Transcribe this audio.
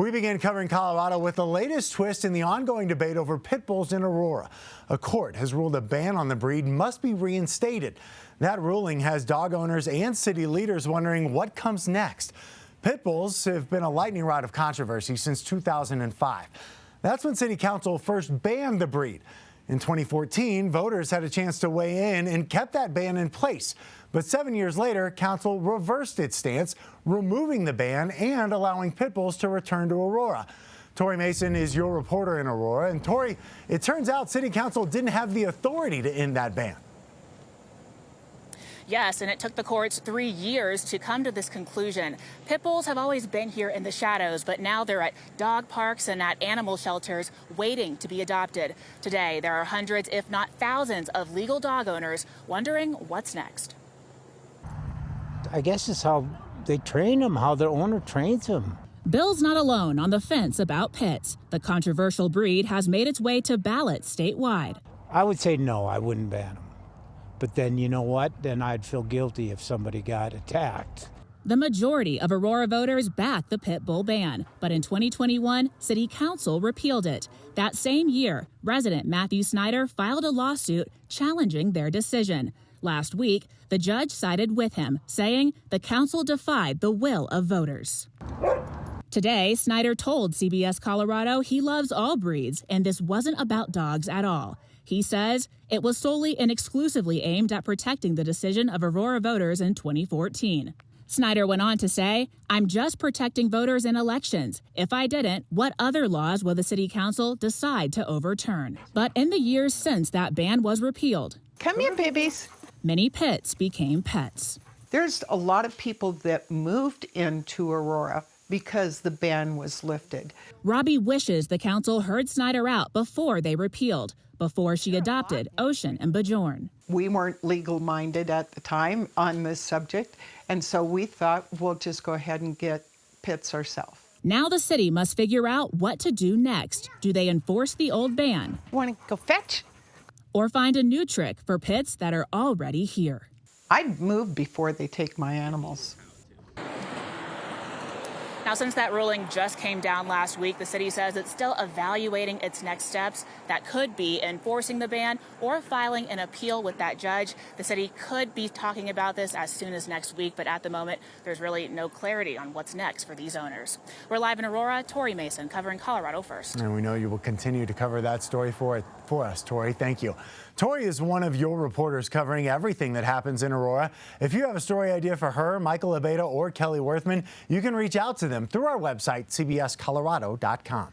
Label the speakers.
Speaker 1: We begin covering Colorado with the latest twist in the ongoing debate over pit bulls in Aurora. A court has ruled a ban on the breed must be reinstated. That ruling has dog owners and city leaders wondering what comes next. Pit bulls have been a lightning rod of controversy since 2005. That's when City Council first banned the breed. In 2014, voters had a chance to weigh in and kept that ban in place. But 7 years later, Council reversed its stance, removing the ban and allowing pit bulls to return to Aurora. Tori Mason is your reporter in Aurora. And Tori, it turns out City Council didn't have the authority to end that ban.
Speaker 2: Yes, and it took the courts 3 years to come to this conclusion. Pit bulls have always been here in the shadows, but now they're at dog parks and at animal shelters waiting to be adopted. Today, there are hundreds, if not thousands, of legal dog owners wondering what's next.
Speaker 3: I guess it's how they train them, how their owner trains them.
Speaker 2: Bill's not alone on the fence about pits. The controversial breed has made its way to ballots statewide.
Speaker 3: I would say no, I wouldn't ban them. But then you know what? Then I'd feel guilty if somebody got attacked.
Speaker 2: The majority of Aurora voters backed the pit bull ban, but in 2021, City Council repealed it. That same year, resident Matthew Snyder filed a lawsuit challenging their decision. Last week, the judge sided with him, saying the council defied the will of voters. Today, Snyder told CBS Colorado he loves all breeds, and this wasn't about dogs at all. He says it was solely and exclusively aimed at protecting the decision of Aurora voters in 2014. Snyder went on to say, "I'm just protecting voters in elections. If I didn't, what other laws will the city council decide to overturn?" But in the years since that ban was repealed,
Speaker 4: come here, babies.
Speaker 2: Many pits became pets.
Speaker 4: There's a lot of people that moved into Aurora because the ban was lifted.
Speaker 2: Robbie wishes the council heard Snyder out before they repealed, before she adopted Ocean and Bjorn.
Speaker 4: We weren't legal-minded at the time on this subject, and so we thought we'll just go ahead and get pits ourselves.
Speaker 2: Now the city must figure out what to do next. Do they enforce the old ban?
Speaker 4: Want to go fetch?
Speaker 2: Or find a new trick for pits that are already here?
Speaker 4: I'd move before they take my animals.
Speaker 2: Now, since that ruling just came down last week, the city says it's still evaluating its next steps. That could be enforcing the ban or filing an appeal with that judge. The city could be talking about this as soon as next week, but at the moment, there's really no clarity on what's next for these owners. We're live in Aurora. Tori Mason covering Colorado First.
Speaker 1: And we know you will continue to cover that story for us, Tori. Thank you. Tori is one of your reporters covering everything that happens in Aurora. If you have a story idea for her, Michael Abeda, or Kelly Worthman, you can reach out to them through our website, cbscolorado.com.